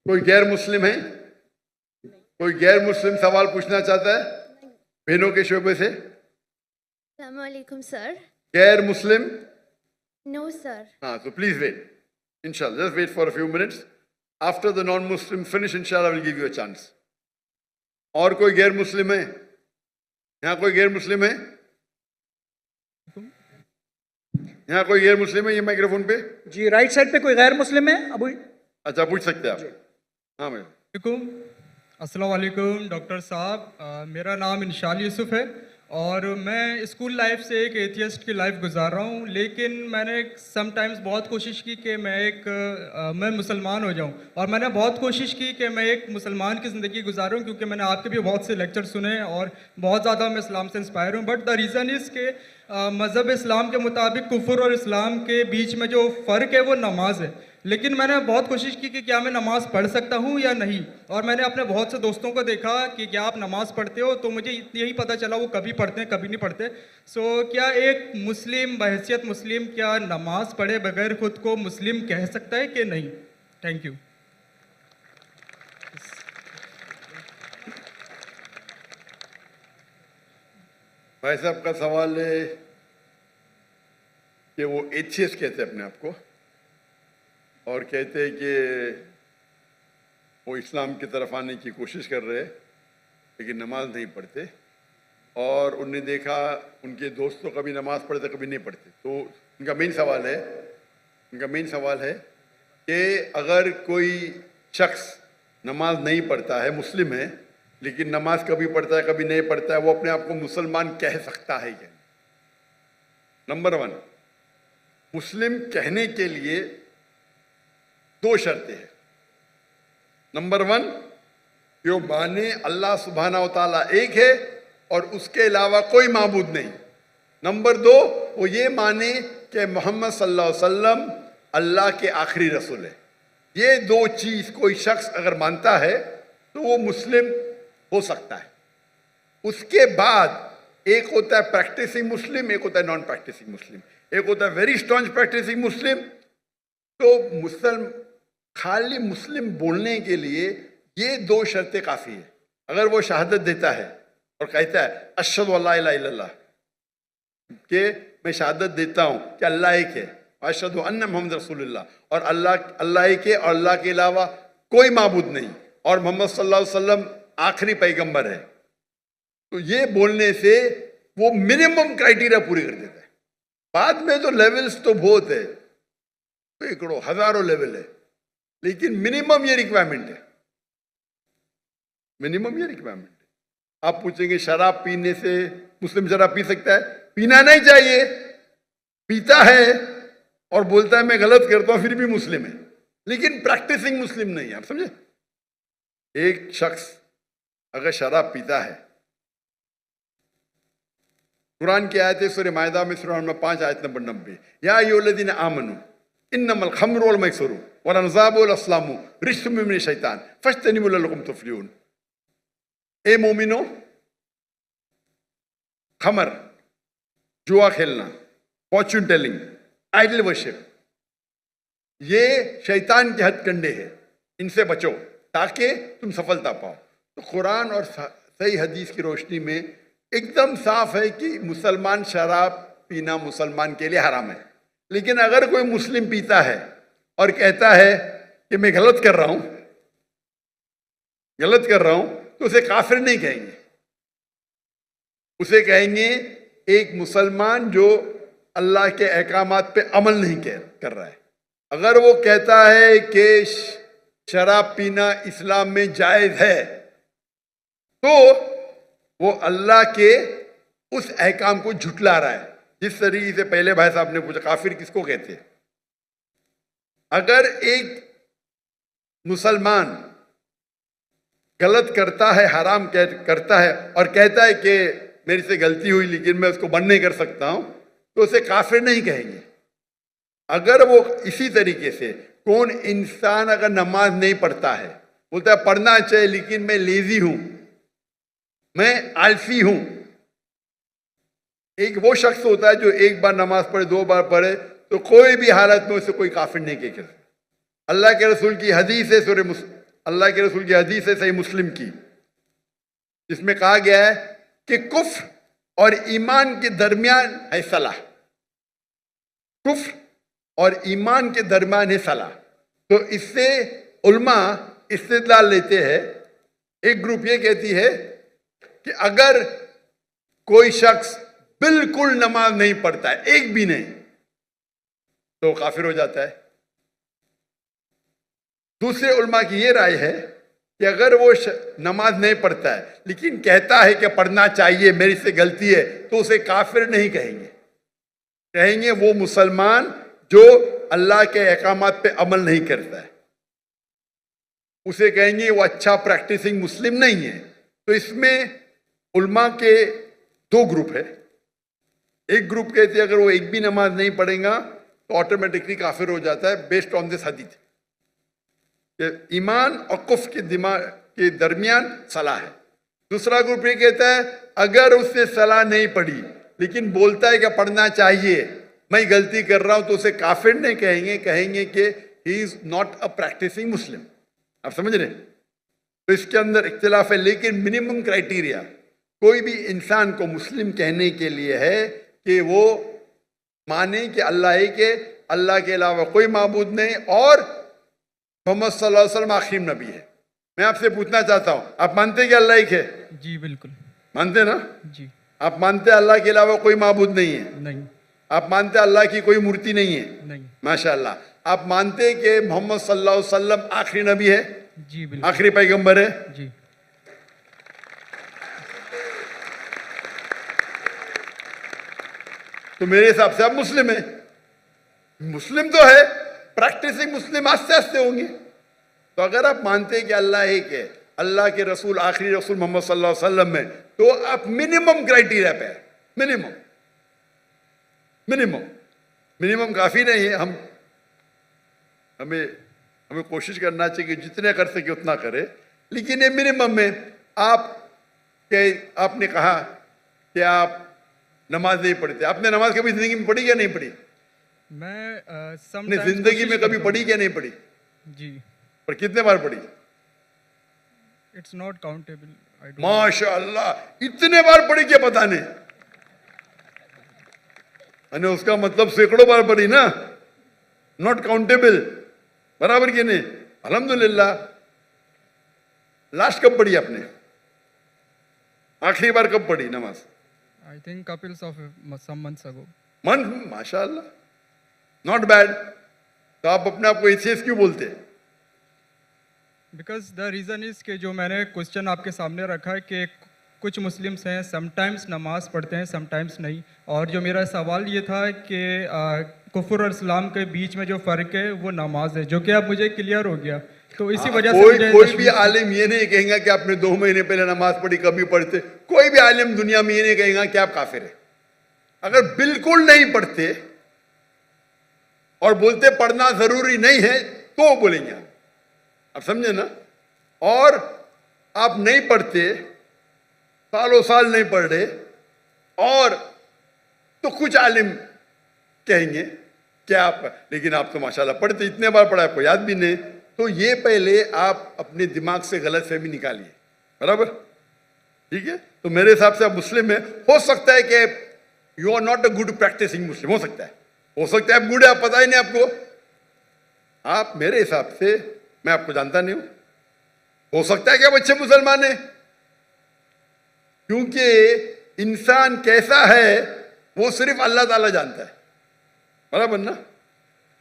कोई गैर मुस्लिम है? कोई गैर मुस्लिम सवाल पूछना चाहता है बहनों के शोबे से? Assalamualaikum, sir. गैर मुस्लिम? No, sir. हाँ, so please wait. Inshallah, just wait for a few minutes. After the non-Muslim finish, inshallah, I will give you a chance. और कोई गैर मुस्लिम है? यहाँ कोई गैर मुस्लिम है? यहाँ कोई गैर मुस्लिम है ये माइक्रोफोन पे? जी, राइट साइड पे कोई गैर मुस्लिम है अबू? अच्छा, पूछ सकते हैं आप। हाँ मैडम। अस्सलाम वालेकुम डॉक्टर साहब, मेरा नाम इंशाल यूसुफ है और मैं स्कूल लाइफ से एक एथियस्ट की लाइफ गुजार रहा हूँ, लेकिन मैंने समटाइम्स बहुत कोशिश की कि मैं मुसलमान हो जाऊँ और मैंने बहुत कोशिश की कि मैं एक मुसलमान की ज़िंदगी गुजारूँ, क्योंकि मैंने आपके भी बहुत से लेक्चर सुने और बहुत ज़्यादा मैं इस्लाम से इंस्पायर हूँ। बट द रीज़न इज़ के मज़हब इस्लाम के मुताबिक कुफ्र और इस्लाम के बीच में जो फ़र्क है वो नमाज है, लेकिन मैंने बहुत कोशिश की कि क्या मैं नमाज़ पढ़ सकता हूँ या नहीं। और मैंने अपने बहुत से दोस्तों को देखा कि क्या आप नमाज़ पढ़ते हो, तो मुझे यही पता चला वो कभी पढ़ते हैं कभी नहीं पढ़ते। सो क्या एक मुस्लिम बहैसियत मुस्लिम क्या नमाज़ पढ़े बगैर खुद को मुस्लिम कह सकता है कि नहीं? Thank you. भाई साहब का सवाल है कि वो एथियस्ट कहते हैं अपने आप को और कहते हैं कि वो इस्लाम की तरफ आने की कोशिश कर रहे हैं लेकिन नमाज नहीं पढ़ते, और उनने देखा उनके दोस्तों कभी नमाज पढ़ते कभी नहीं पढ़ते। तो उनका मेन सवाल है कि अगर कोई शख्स नमाज नहीं पढ़ता है, मुस्लिम है, लेकिन नमाज कभी पढ़ता है कभी नहीं पढ़ता है, वो अपने आप को मुसलमान कह सकता है क्या? नंबर 1, मुस्लिम कहने के लिए 2 शर्तें हैं। नंबर 1, जो माने अल्लाह सुब्हाना व तआला एक है और उसके अलावा कोई माबूद नहीं। नंबर 2, वो ये माने कि मोहम्मद सल्लल्लाहु अलैहि वसल्लम अल्लाह के आखिरी रसूल है। ये 2 चीज कोई शख्स अगर मानता है तो वो मुस्लिम हो सकता है। उसके बाद एक होता है प्रैक्टिसिंग मुस्लिम, एक होता है नॉन प्रैक्टिसिंग मुस्लिम, एक होता है वेरी स्ट्रॉन्ग प्रैक्टिसिंग मुस्लिम। तो खाली मुस्लिम बोलने के लिए ये 2 शर्तें काफी है। अगर वो शहादत देता है और कहता है अशहदु अल्ला इलाहा इल्लल्लाह, कि मैं शहादत देता हूं कि अल्लाह एक है, अशहदु अन्ना मुहम्मद रसूलुल्लाह, और अल्लाह एक है और अल्लाह के अलावा कोई माबूद नहीं, और मोहम्मद सल्लल्लाहु अलैहि वसल्लम आखिरी पैगंबर है, तो ये बोलने से वो मिनिमम क्राइटेरिया पूरी कर देता है। बाद में तो लेवल्स तो बहुत है, सैकड़ों हजारों लेवल है, लेकिन मिनिमम ये रिक्वायरमेंट है। आप पूछेंगे शराब पीने से मुस्लिम शराब पी सकता है? पीना नहीं चाहिए। पीता है और बोलता है मैं गलत करता हूं फिर भी मुस्लिम है, लेकिन प्रैक्टिसिंग मुस्लिम नहीं है। आप समझे? एक शख्स अगर शराब पीता है, कुरान की आयत है सूरह मायदा में सूरह नंबर 5 आयत नंबर 90, या अय्युहल्लज़ीना आमनू इन्नमल खम्रु वल मैसरू वल अंसाबु वल अस्लामु रिज्सुम मिन शैतान फज्तनिबू लअल्लकुम तुफ्लिहून। ए मोमिनो, खमर, जुआ खेलना, फॉर्च्यून टेलिंग, आइडल वर्शिप, ये शैतान के हथकंडे हैं, इनसे बचो ताकि तुम सफलता पाओ। तो कुरान और सही हदीस की रोशनी में एकदम साफ है कि मुसलमान शराब पीना मुसलमान के लिए हराम है। लेकिन अगर कोई मुस्लिम पीता है और कहता है कि मैं गलत कर रहा हूं, तो उसे काफिर नहीं कहेंगे, उसे कहेंगे एक मुसलमान जो अल्लाह के अहकामात पे अमल नहीं कर रहा है। अगर वो कहता है कि शराब पीना इस्लाम में जायज है, तो वो अल्लाह के उस अहकाम को झुटला रहा है। जिस तरीके से पहले भाई साहब ने पूछा काफिर किसको कहते हैं, अगर एक मुसलमान गलत करता है, हराम करता है और कहता है कि मेरे से गलती हुई लेकिन मैं उसको बंद नहीं कर सकता हूं, तो उसे काफिर नहीं कहेंगे। अगर वो इसी तरीके से कौन इंसान अगर नमाज नहीं पढ़ता है, बोलता है पढ़ना चाहिए लेकिन मैं लेजी हूं, मैं आलसी हूं, एक वो शख्स होता है जो एक बार नमाज पढ़े 2 बार पढ़े तो कोई भी हालत में उसे कोई काफिर नहीं कह सकता। अल्लाह के रसूल की हदीस है अल्लाह के रसूल की हदीस है सही मुस्लिम की, जिसमें कहा गया है कि कुफ्र और ईमान के दरमियान है सलाह। कुफ्र और ईमान के दरमियान है सलाह। तो इससे उल्मा इस्तिदलाल लेते हैं। एक ग्रुप ये कहती है कि अगर कोई शख्स बिल्कुल नमाज नहीं पढ़ता है, एक भी नहीं, तो काफिर हो जाता है। दूसरे उल्मा की ये राय है कि अगर वो नमाज नहीं पढ़ता है लेकिन कहता है कि पढ़ना चाहिए, मेरी से गलती है, तो उसे काफिर नहीं कहेंगे। कहेंगे वो मुसलमान जो अल्लाह के अहकामात पे अमल नहीं करता है, उसे कहेंगे वो अच्छा प्रैक्टिसिंग मुस्लिम नहीं है। तो इसमें उल्मा के दो ग्रुप है। एक ग्रुप कहते हैं अगर वो एक भी नमाज नहीं पढ़ेगा तो ऑटोमेटिकली काफिर हो जाता है, बेस्ड ऑन दिस हदीस कि ईमान और कुफ्र के दिमाग के दरमियान सलाह है। दूसरा ग्रुप ये कहता है अगर उसने सलाह नहीं पढ़ी लेकिन बोलता है कि पढ़ना चाहिए, मैं गलती कर रहा हूं, तो उसे काफिर नहीं कहेंगे, कहेंगे कि he is not a practising Muslim. आप समझ रहे? तो इसके अंदर इख्तिलाफ है, लेकिन मिनिमम क्राइटेरिया कोई भी इंसान को मुस्लिम कहने के लिए है कि वो माने कि अल्लाह एक है, अल्लाह के अलावा कोई माबूद नहीं, और मोहम्मद सल्लल्लाहु अलैहि वसल्लम आखिरी नबी है। मैं आपसे पूछना चाहता हूं, आप मानते हैं कि अल्लाह एक है? जी बिल्कुल मानते ना? जी। आप मानते हैं अल्लाह के अलावा कोई माबूद नहीं है? नहीं। आप मानते हैं अल्लाह की कोई मूर्ति नहीं है? नहीं। माशाअल्लाह। आप मानते हैं कि मोहम्मद सल्लल्लाहु अलैहि वसल्लम आखिरी नबी है? जी बिल्कुल। आखिरी पैगंबर है? जी। तो मेरे हिसाब से आप मुस्लिम है। मुस्लिम तो है, प्रैक्टिसिंग मुस्लिम आस्ते आस्ते होंगे। तो अगर आप मानते हैं कि अल्लाह एक है, अल्लाह के रसूल आखिरी रसूल मोहम्मद सल्लल्लाहु अलैहि वसल्लम में, तो आप मिनिमम क्राइटेरिया पे है। मिनिमम मिनिमम मिनिमम काफी नहीं है। हमें कोशिश करना चाहिए कि जितने कर सके उतना करे, लेकिन ये मिनिमम में आपने कहा कि आप नमाज नहीं पढ़ते। आपने नमाज कभी जिंदगी में पढ़ी या नहीं पढ़ी? मैं अपनी जिंदगी में कभी पढ़ी क्या नहीं पढ़ी? जी। पर कितने बार पढ़ी? It's not countable. माशाअल्लाह, इतने बार पढ़ी क्या पता नहीं। अने उसका मतलब सैकड़ों बार पढ़ी ना, नॉट काउंटेबल, बराबर की नहीं? अल्हम्दुलिल्लाह। लास्ट कब पढ़ी आपने? आखिरी बार कब पढ़ी नमाज? I think couples of some months ago. माशाअल्लाह, नॉट बैड। तो आप अपने आप को एथियस्ट क्यों बोलते हैं? बिकॉज द रीज़न इज़ कि जो मैंने क्वेश्चन आपके सामने रखा है कि कुछ मुस्लिम्स हैं समटाइम्स नमाज पढ़ते हैं समटाइम्स नहीं, और जो मेरा सवाल ये था कि कुफ्र और इस्लाम के बीच में जो फ़र्क है वो नमाज है, जो कि अब मुझे क्लियर हो गया। तो इसी वजह से कोई भी आलिम ये नहीं कहेगा कि आपने 2 महीने पहले नमाज पढ़ी, कभी पढ़ते। कोई भी आलिम दुनिया में ये नहीं कहेगा कि आप काफिर है। अगर बिल्कुल नहीं पढ़ते और बोलते पढ़ना जरूरी नहीं है तो बोलेंगे आप समझे ना? और आप नहीं पढ़ते, सालों साल नहीं पढ़ रहे, और तो कुछ आलिम कहेंगे कि आप, लेकिन आप तो माशाल्लाह पढ़ते, इतने बार पढ़ा, आपको याद भी नहीं। तो ये पहले आप अपने दिमाग से गलत फहमी निकालिए, बराबर? ठीक है? तो मेरे हिसाब से आप मुस्लिम है। हो सकता है कि you are not a good practising Muslim, हो सकता है आप गुड है, आप पता ही नहीं आपको। आप मेरे हिसाब से, मैं आपको जानता नहीं हूं, हो सकता है कि आप अच्छे मुसलमान हैं, क्योंकि इंसान कैसा है वो सिर्फ अल्लाह ताला जानता है, बराबर ना?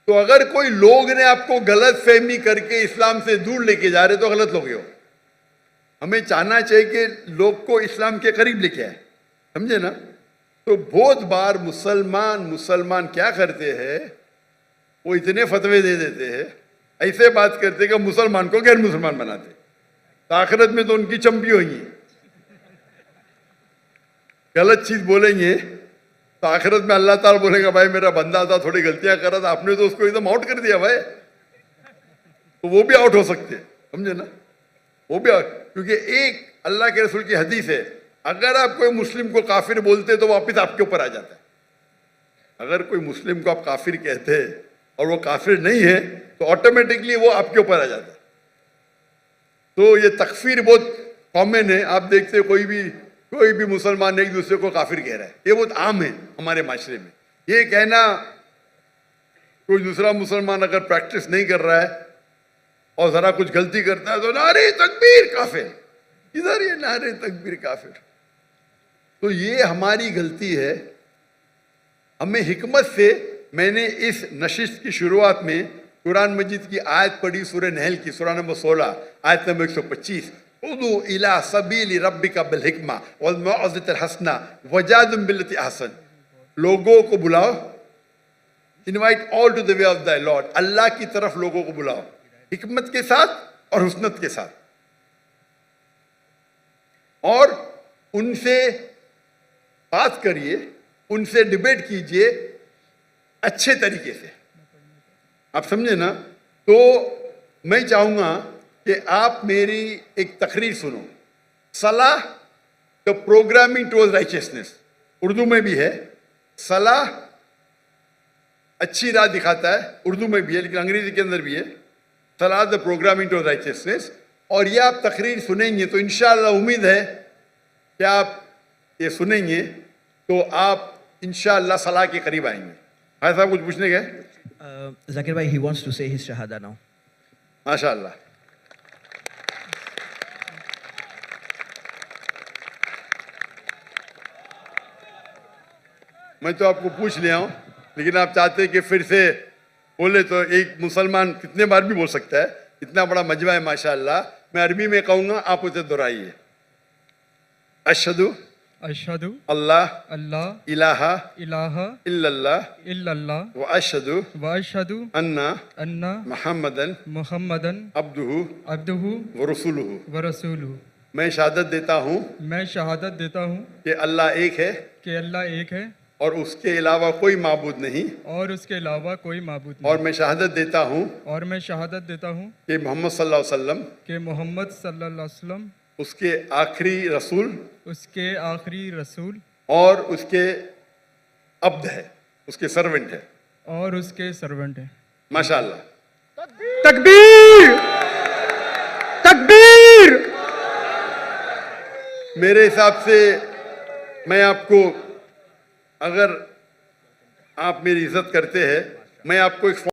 तो अगर कोई लोग ने आपको गलत फहमी करके इस्लाम से दूर लेके जा रहे तो गलत लोग हो। हमें चाहना चाहिए कि लोग को इस्लाम के करीब लेके आए, समझे ना? तो बहुत बार मुसलमान क्या करते हैं, वो इतने फतवे दे देते हैं, ऐसे बात करते कि मुसलमान को गैर मुसलमान बनाते, तो आखिरत में तो उनकी चंपी होगी। गलत चीज बोलेंगे तो आखिरत में अल्लाह ताला बोलेगा भाई मेरा बंदा था, थोड़ी गलतियां कर रहा था, आपने तो उसको एकदम आउट कर दिया भाई। तो वो भी आउट हो सकते हैं, समझे ना? वो भी आउट, क्योंकि एक अल्लाह के रसूल की हदीस है, अगर आप कोई मुस्लिम को काफिर बोलते तो वापस आपके ऊपर आ जाता है। अगर कोई मुस्लिम को आप काफिर कहते हैं और वो काफिर नहीं है तो ऑटोमेटिकली वो आपके ऊपर आ जाता है। तो ये तकफीर बहुत कॉमन है। आप देखते हो कोई भी मुसलमान एक दूसरे को काफिर कह रहा है, ये बहुत आम है हमारे माशरे में। ये कहना कोई दूसरा मुसलमान अगर प्रैक्टिस नहीं कर रहा है और जरा कुछ गलती करता है तो नारे तकबीर काफिर, इधर ये नारे तकबीर काफिर। तो ये हमारी गलती है। हमें हिकमत से, मैंने इस नशिस्त की शुरुआत में कुरान मजीद की आयत पढ़ी, सूरह नहल की सूरह नंबर 16 आयत नंबर 125, उदू इला सबीली रब्बिका बिल हिकमा वल मौइज़तिल हसना वजादिल बिल्लती अहसन। लोगों को बुलाओ, invite all to the way of the lord, Allah की तरफ लोगों को बुलाओ हिकमत के साथ और हुस्नत के साथ, और उनसे बात करिए, उनसे डिबेट कीजिए अच्छे तरीके से। आप समझे ना? तो मैं चाहूंगा कि आप मेरी एक तकरीर सुनो, सलाह the programming towards righteousness, Urdu में भी है। सलाह अच्छी राह दिखाता है, उर्दू में भी है लेकिन अंग्रेजी के अंदर भी है, सलाह द प्रोग्रामिंग टुवर्ड्स राइचियसनेस। और ये आप तकरीर सुनेंगे तो इंशाअल्लाह उम्मीद है कि आप ये सुनेंगे तो आप इंशाअल्लाह सलाह के करीब आएंगे। भाई साहब कुछ पूछने गए? Zakir bhai, he wants to say his shahada now. माशाअल्लाह। मैं तो आपको पूछ लिया हूं, लेकिन आप चाहते हैं कि फिर से बोले तो एक मुसलमान कितने बार भी बोल सकता है, इतना बड़ा मजमा है माशाअल्लाह। मैं अरबी में कहूंगा, आप उसे दोहराइए। अशहदु अशहदु अल्लाह अल्लाह इलाहा इलाहा इल्लल्लाह इल्लल्लाह व अशहदु व अशहदु अन्ना अन्ना मुहम्मदन मुहम्मदन अब्दुहु अब्दुहु व रसूलुहु। व रसूलुहु। मैं शहादत देता हूँ मैं शहादत देता हूँ कि अल्लाह एक है कि अल्लाह एक है और उसके अलावा कोई माबूद नहीं, और उसके अलावा कोई माबूद और नहीं। मैं शहादत देता हूँ और मैं शहादत देता हूँ कि मोहम्मद सल्लल्लाहु अलैहि वसल्लम कि मोहम्मद सल्लल्लाहु अलैहि वसल्लम उसके आखिरी रसूल उसके आखिरी रसूल और उसके अब्द है, उसके सर्वेंट है। और उसके सर्वेंट हैं। माशाअल्लाह। तकबीर, तकबीर। मेरे हिसाब से मैं आपको, अगर आप मेरी इज्जत करते हैं, मैं आपको एक